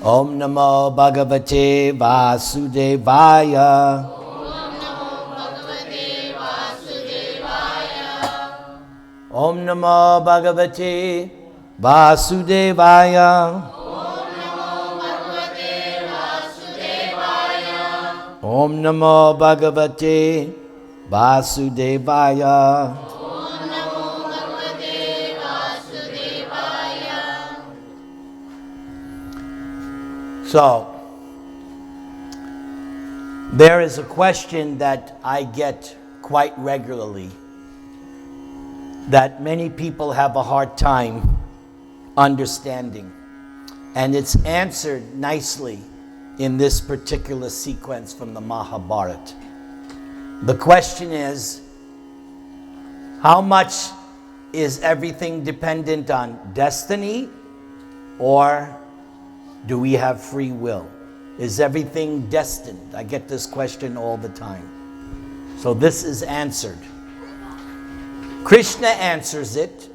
Om Namo Bhagavate Vasudevaya. Om Namo Bhagavate Vasudevaya. Om Namo Bhagavate Vasudevaya. So, there is a question that I get quite regularly that many people have a hard time understanding. And it's answered nicely in this particular sequence from the Mahabharata. The question is, how much is everything dependent on destiny, or do we have free will? Is everything destined? I get this question all the time. So this is answered. Krishna answers it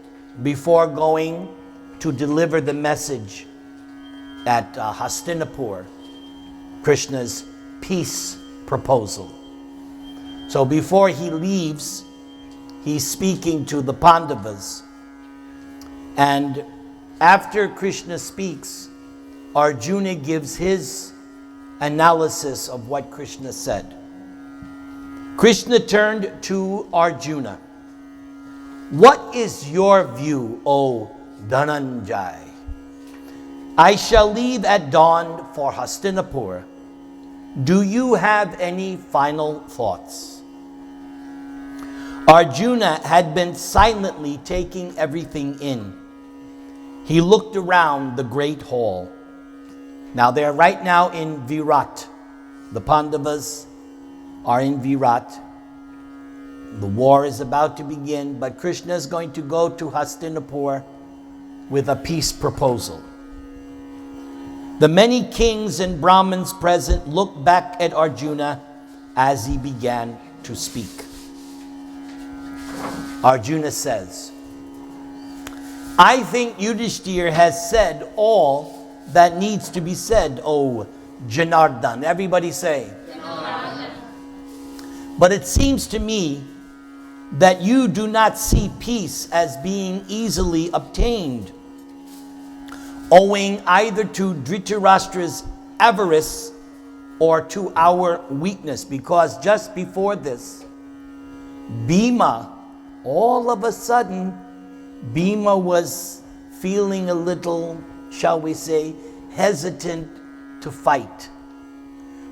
before going to deliver the message at Hastinapur, Krishna's peace proposal. So before he leaves, he's speaking to the Pandavas. And after Krishna speaks, Arjuna gives his analysis of what Krishna said. Krishna turned to Arjuna. What is your view, O Dhananjay? I shall leave at dawn for Hastinapur. Do you have any final thoughts? Arjuna had been silently taking everything in. He looked around the great hall. Now they're right now in Virat. The Pandavas are in Virat. The war is about to begin, but Krishna is going to go to Hastinapur with a peace proposal. The many kings and Brahmins present looked back at Arjuna as he began to speak. Arjuna says, I think Yudhishthira has said all that needs to be said, O Janardhan. Everybody say, Janardhan. But it seems to me that you do not see peace as being easily obtained, owing either to Dhritarashtra's avarice or to our weakness. Because just before this, Bhima, all of a sudden, Bhima was feeling a little, shall we say, hesitant to fight.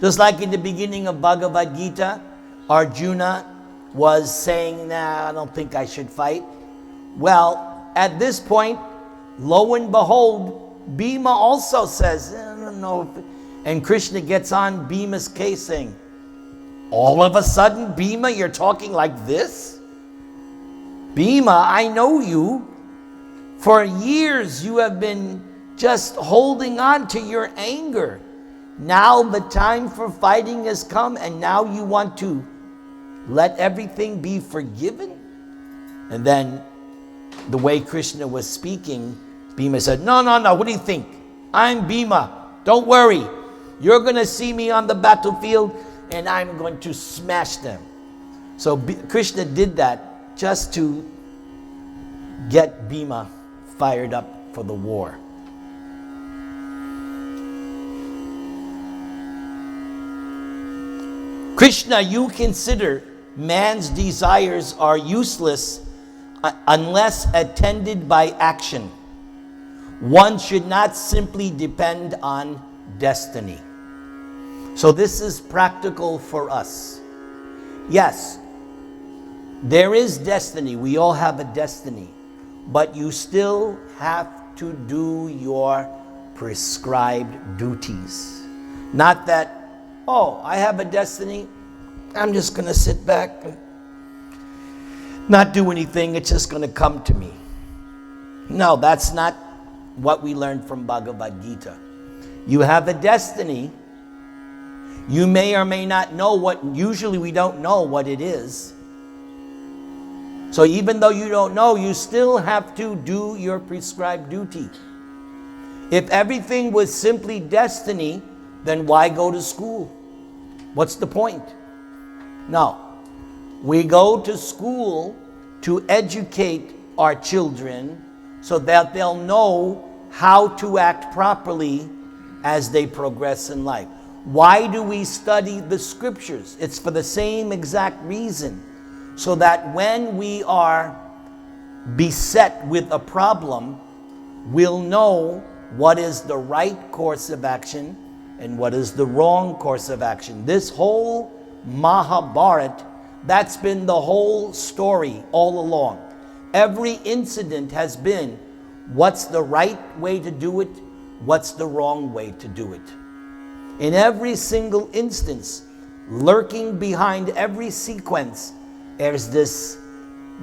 Just like in the beginning of Bhagavad Gita, Arjuna was saying, I don't think I should fight. Well, at this point, lo and behold, Bhima also says, I don't know. And Krishna gets on Bhima's case saying, all of a sudden, Bhima, you're talking like this? Bhima, I know you. For years you have been just holding on to your anger. Now the time for fighting has come, and now you want to let everything be forgiven? And then the way Krishna was speaking, Bhima said, no, what do you think? I'm Bhima. Don't worry. You're going to see me on the battlefield, and I'm going to smash them. So Krishna did that just to get Bhima fired up for the war. Krishna, you consider man's desires are useless unless attended by action. One should not simply depend on destiny. So this is practical for us. Yes, there is destiny. We all have a destiny. But you still have to do your prescribed duties. Not that, I have a destiny, I'm just going to sit back and not do anything, it's just going to come to me. No, that's not what we learned from Bhagavad Gita. You have a destiny. You may or may not know usually we don't know what it is. So even though you don't know, you still have to do your prescribed duty. If everything was simply destiny, then why go to school? What's the point? No. We go to school to educate our children so that they'll know how to act properly as they progress in life. Why do we study the scriptures? It's for the same exact reason, so that when we are beset with a problem, we'll know what is the right course of action and what is the wrong course of action. This whole Mahabharata, that's been the whole story all along. Every incident has been what's the right way to do it, what's the wrong way to do it. In every single instance, lurking behind every sequence, there's this,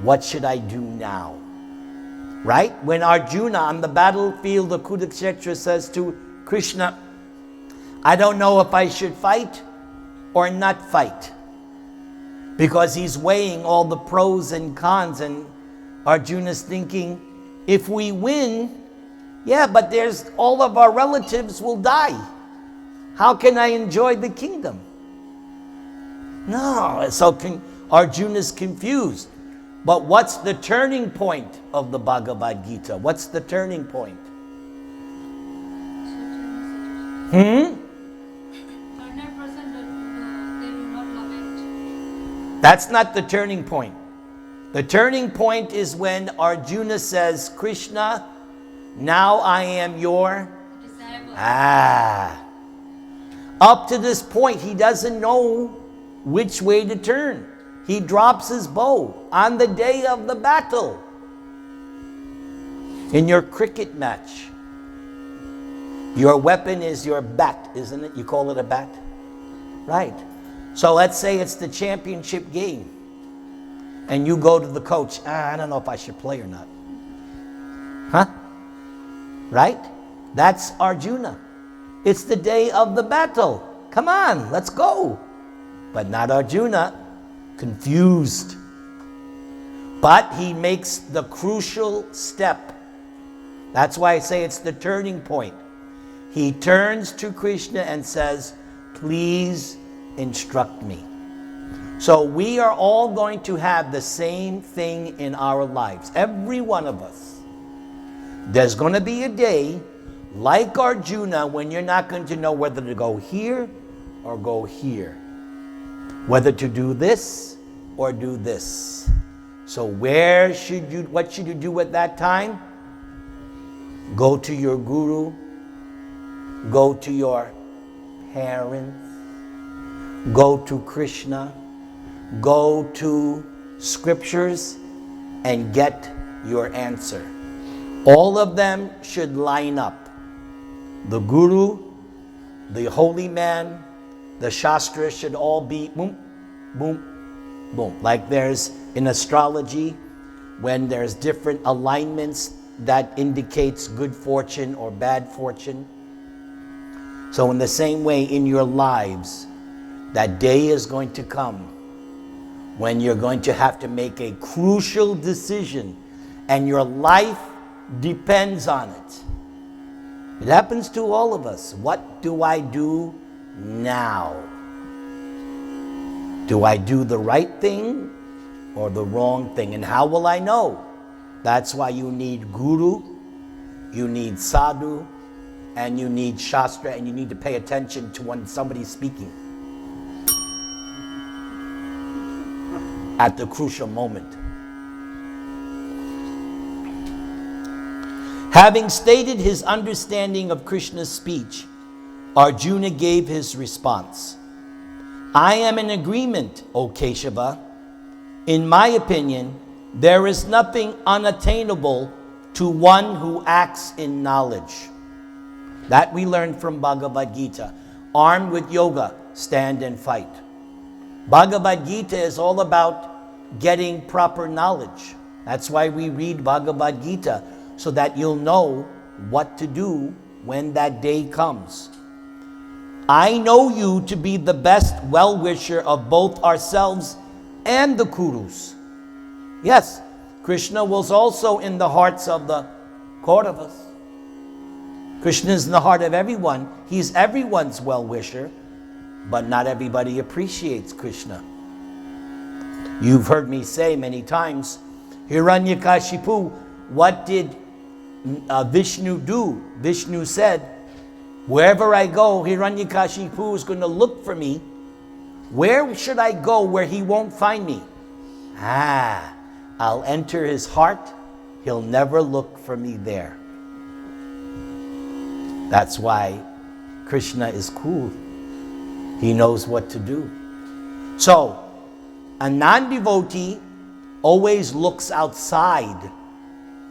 what should I do now? Right? When Arjuna on the battlefield of Kurukshetra says to Krishna, I don't know if I should fight or not fight. Because he's weighing all the pros and cons, and Arjuna's thinking, if we win, yeah, but there's all of our relatives will die. How can I enjoy the kingdom? No, so Arjuna's confused. But what's the turning point of the Bhagavad Gita? What's the turning point? That's not the turning point. The turning point is when Arjuna says, Krishna, now I am your disciple. Up to this point, he doesn't know which way to turn. He drops his bow on the day of the battle. In your cricket match, your weapon is your bat, isn't it? You call it a bat? Right. So let's say it's the championship game. And you go to the coach, I don't know if I should play or not. Huh? Right? That's Arjuna. It's the day of the battle. Come on, let's go. But not Arjuna. Confused. But he makes the crucial step. That's why I say it's the turning point. He turns to Krishna and says, please instruct me. So we are all going to have the same thing in our lives. Every one of us. There's going to be a day like Arjuna when you're not going to know whether to go here or go here. Whether to do this or do this. So what should you do at that time? Go to your guru. Go to your parents. Go to Krishna. Go to scriptures and get your answer. All of them should line up. The guru, the holy man, the shastra should all be boom, boom, boom. Like there's in astrology, when there's different alignments that indicates good fortune or bad fortune. So in the same way in your lives, that day is going to come when you're going to have to make a crucial decision and your life depends on it. It happens to all of us. What do I do now? Do I do the right thing or the wrong thing? And how will I know? That's why you need guru, you need sadhu, and you need shastra, and you need to pay attention to when somebody's speaking at the crucial moment. Having stated his understanding of Krishna's speech, Arjuna gave his response. I am in agreement, O Keshava. In my opinion, there is nothing unattainable to one who acts in knowledge. That we learned from Bhagavad Gita. Armed with yoga, stand and fight. Bhagavad Gita is all about getting proper knowledge. That's why we read Bhagavad Gita, so that you'll know what to do when that day comes. I know you to be the best well-wisher of both ourselves and the Kurus. Yes, Krishna was also in the hearts of the Kauravas. Krishna is in the heart of everyone. He's everyone's well-wisher, but not everybody appreciates Krishna. You've heard me say many times, Hiranyakashipu, what did Vishnu do? Vishnu said, wherever I go, Hiranyakashipu is going to look for me. Where should I go where he won't find me? I'll enter his heart. He'll never look for me there. That's why Krishna is cool. He knows what to do. So, a non-devotee always looks outside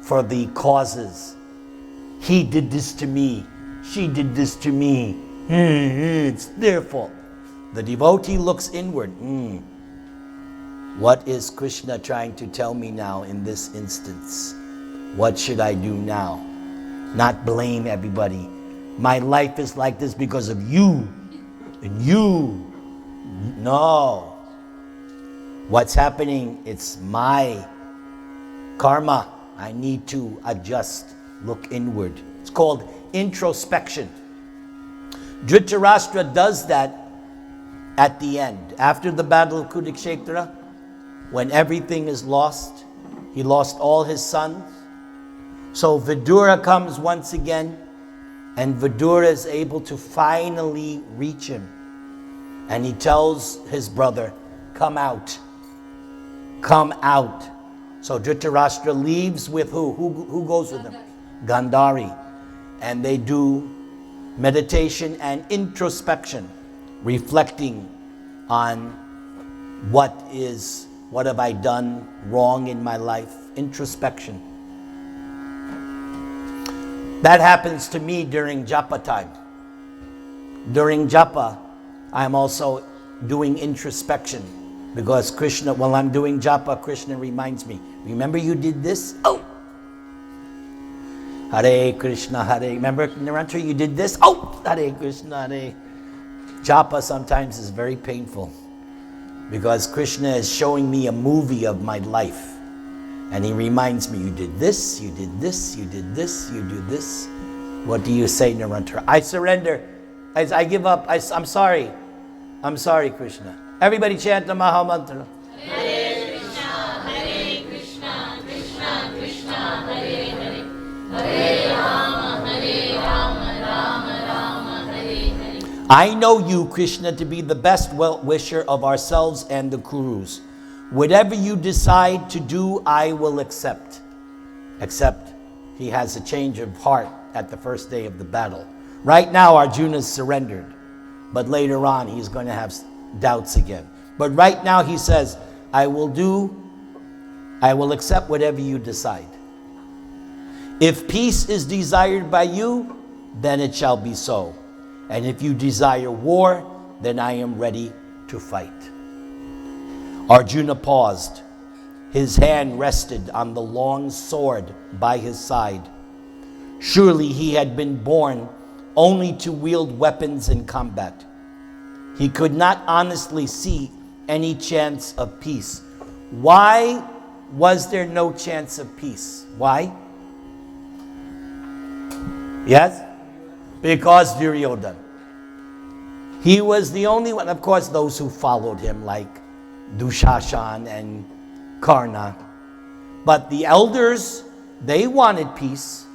for the causes. He did this to me. She did this to me. It's their fault. The devotee looks inward. What is Krishna trying to tell me now in this instance? What should I do now? Not blame everybody. My life is like this because of you and you. No. What's happening? It's my karma. I need to adjust, look inward. It's called introspection. Dhritarashtra does that at the end. After the battle of Kurukshetra, when everything is lost, he lost all his sons. So Vidura comes once again, and Vidura is able to finally reach him. And he tells his brother, come out. Come out. So Dhritarashtra leaves with who? Who goes with him? Gandhari. And they do meditation and introspection, reflecting on what have I done wrong in my life? Introspection. That happens to me during japa time. During japa, I'm also doing introspection because Krishna, while I'm doing japa, Krishna reminds me, remember you did this? Oh! Hare Krishna, Hare. Remember, Nirantar, you did this? Oh! Hare Krishna, Hare. Japa sometimes is very painful because Krishna is showing me a movie of my life. And he reminds me, you did this, you did this, you did this, you do this. What do you say, Nirantar? I surrender. I give up. I'm sorry. I'm sorry, Krishna. Everybody chant the Maha Mantra. Hare Krishna, Hare Krishna, Krishna Krishna, Hare Hare. Hare Rama, Rama Rama, Hare Hare. I know you, Krishna, to be the best well-wisher of ourselves and the Kurus. Whatever you decide to do, I will accept. Except he has a change of heart at the first day of the battle. Right now, Arjuna's surrendered. But later on, he's going to have doubts again. But right now, he says, I will accept whatever you decide. If peace is desired by you, then it shall be so. And if you desire war, then I am ready to fight. Arjuna paused. His hand rested on the long sword by his side. Surely he had been born only to wield weapons in combat. He could not honestly see any chance of peace. Why was there no chance of peace? Why? Yes? Because Duryodhana. He was the only one. Of course, those who followed him, like Dushashan and Karna. But the elders, they wanted peace.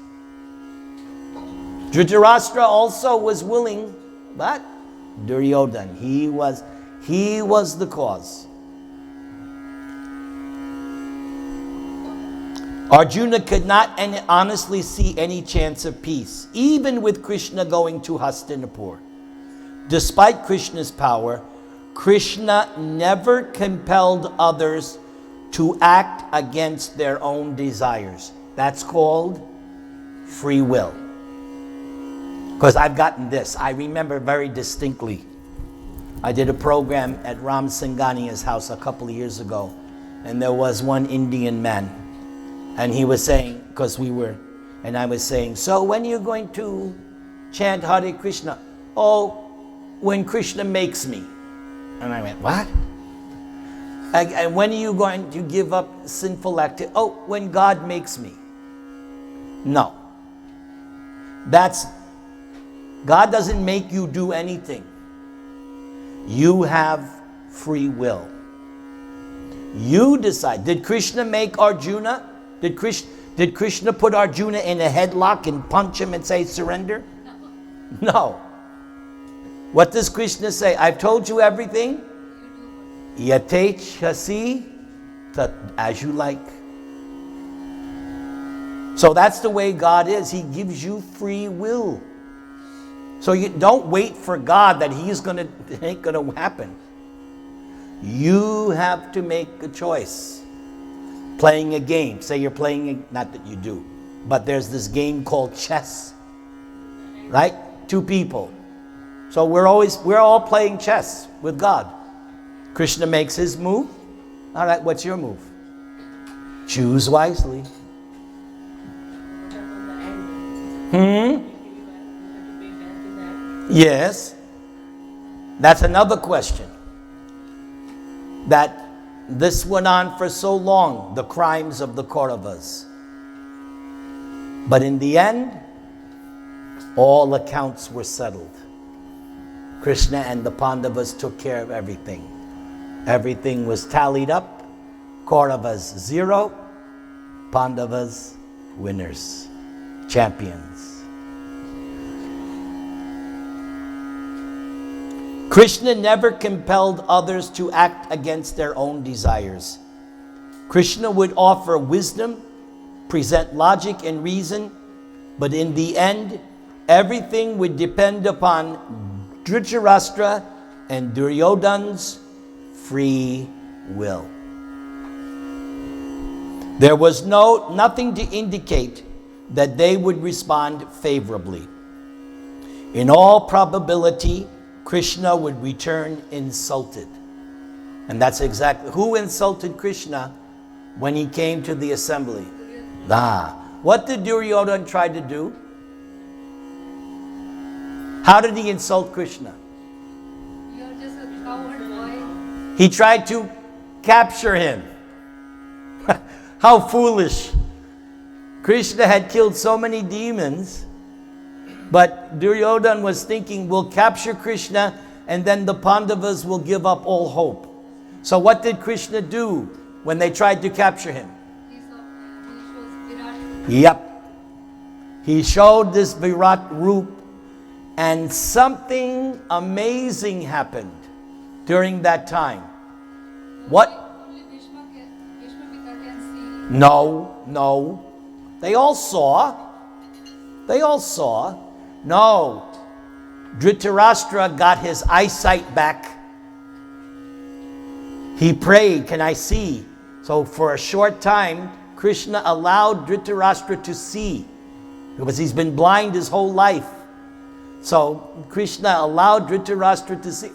Dhritarashtra also was willing, but Duryodhana, he was the cause. Arjuna could not honestly see any chance of peace, even with Krishna going to Hastinapur. Despite Krishna's power, Krishna never compelled others to act against their own desires. That's called free will. Because I've gotten this. I remember very distinctly. I did a program at Ram Singhania's house a couple of years ago. And there was one Indian man. And he was saying, and I was saying, so when are you going to chant Hare Krishna? Oh, when Krishna makes me. And I went, what? And when are you going to give up sinful activity? Oh, when God makes me. No. That's God doesn't make you do anything. You have free will. You decide. Did Krishna make Arjuna? Did Krishna put Arjuna in a headlock and punch him and say surrender? No. What does Krishna say? I've told you everything. Yatechasi, as you like. So that's the way God is. He gives you free will. So you don't wait for God that it ain't gonna happen. You have to make a choice. Playing a game. Say you're playing, not that you do, but there's this game called chess. Right? 2 people. So we're all playing chess with God. Krishna makes his move. All right, what's your move? Choose wisely. Yes. That's another question. That this went on for so long, the crimes of the Kauravas. But in the end, all accounts were settled. Krishna and the Pandavas took care of everything. Everything was tallied up. Kauravas 0, Pandavas winners, champions. Krishna never compelled others to act against their own desires. Krishna would offer wisdom, present logic and reason, but in the end, everything would depend upon Dhritarashtra and Duryodhana's free will. There was nothing to indicate that they would respond favorably. In all probability, Krishna would return insulted. And that's exactly who insulted Krishna when he came to the assembly. What did Duryodhana try to do? How did he insult Krishna? You're just a coward boy. He tried to capture him. How foolish. Krishna had killed so many demons, but Duryodhana was thinking, we'll capture Krishna and then the Pandavas will give up all hope. So what did Krishna do when they tried to capture him? He shows Virat. Yep. He showed this Virat Roop, and something amazing happened during that time. What? Only Bhishma Pita can see. No. They all saw. No. Dhritarashtra got his eyesight back. He prayed, can I see? So for a short time, Krishna allowed Dhritarashtra to see, because he's been blind his whole life. So Krishna allowed Dhritarashtra to see.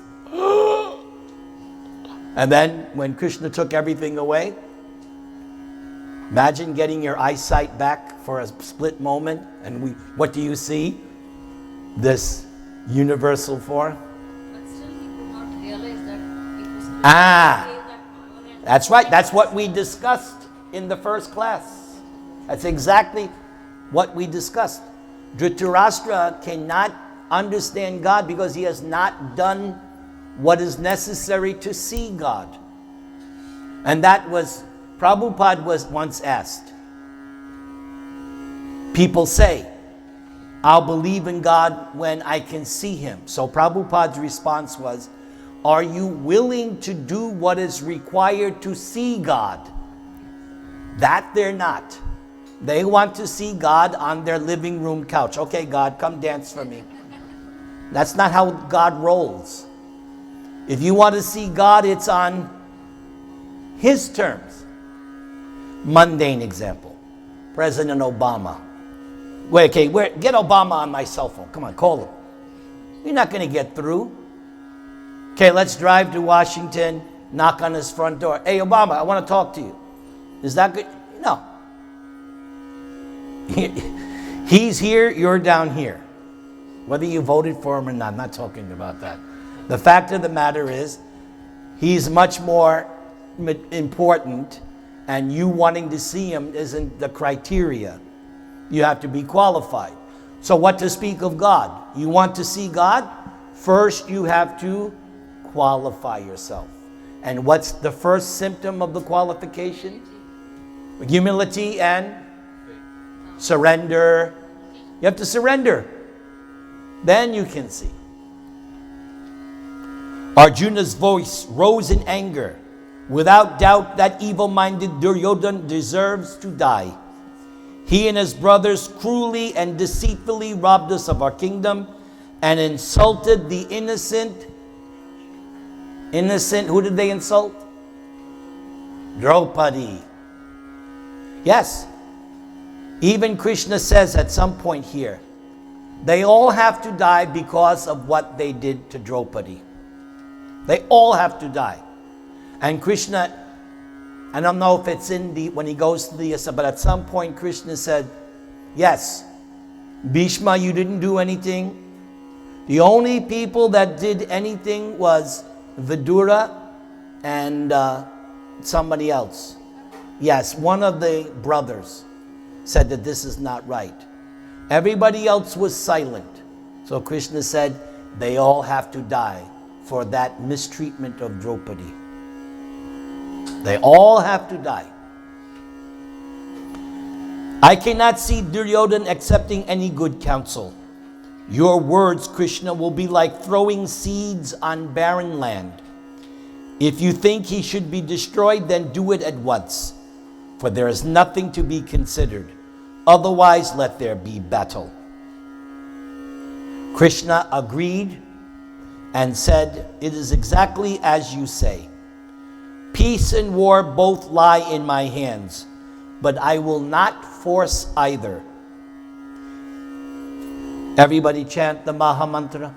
And then when Krishna took everything away, imagine getting your eyesight back for a split moment, and what do you see? This universal form. But still he could not realize that it was Krishna who gave that power and That's right. That's what we discussed in the first class. That's exactly what we discussed. Dhritarashtra cannot understand God because he has not done what is necessary to see God. And that was, Prabhupada was once asked. People say, I'll believe in God when I can see him. So Prabhupada's response was, are you willing to do what is required to see God? That they're not. They want to see God on their living room couch. Okay, God, come dance for me. That's not how God rolls. If you want to see God, it's on his terms. Mundane example. President Obama. Get Obama on my cell phone. Come on, call him. You're not going to get through. Okay, let's drive to Washington, knock on his front door. Hey, Obama, I want to talk to you. Is that good? No. He's here, you're down here. Whether you voted for him or not, I'm not talking about that. The fact of the matter is, he's much more important, and you wanting to see him isn't the criteria. You have to be qualified. So what to speak of God? You want to see God? First you have to qualify yourself. And what's the first symptom of the qualification? Humility and surrender. You have to surrender. Then you can see. Arjuna's voice rose in anger. Without doubt, that evil-minded Duryodhana deserves to die. He and his brothers cruelly and deceitfully robbed us of our kingdom and insulted the innocent. Innocent, who did they insult? Draupadi. Yes. Even Krishna says at some point here, they all have to die because of what they did to Draupadi. They all have to die. And Krishna, I don't know if it's in the, when he goes to the, but at some point Krishna said, yes, Bhishma, you didn't do anything. The only people that did anything was Vidura and somebody else. Yes, one of the brothers said that this is not right. Everybody else was silent. So Krishna said, they all have to die for that mistreatment of Draupadi. They all have to die. I cannot see Duryodhana accepting any good counsel. Your words, Krishna, will be like throwing seeds on barren land. If you think he should be destroyed, then do it at once, for there is nothing to be considered. Otherwise, let there be battle. Krishna agreed and said, it is exactly as you say. Peace and war both lie in my hands, but I will not force either. Everybody chant the Maha Mantra.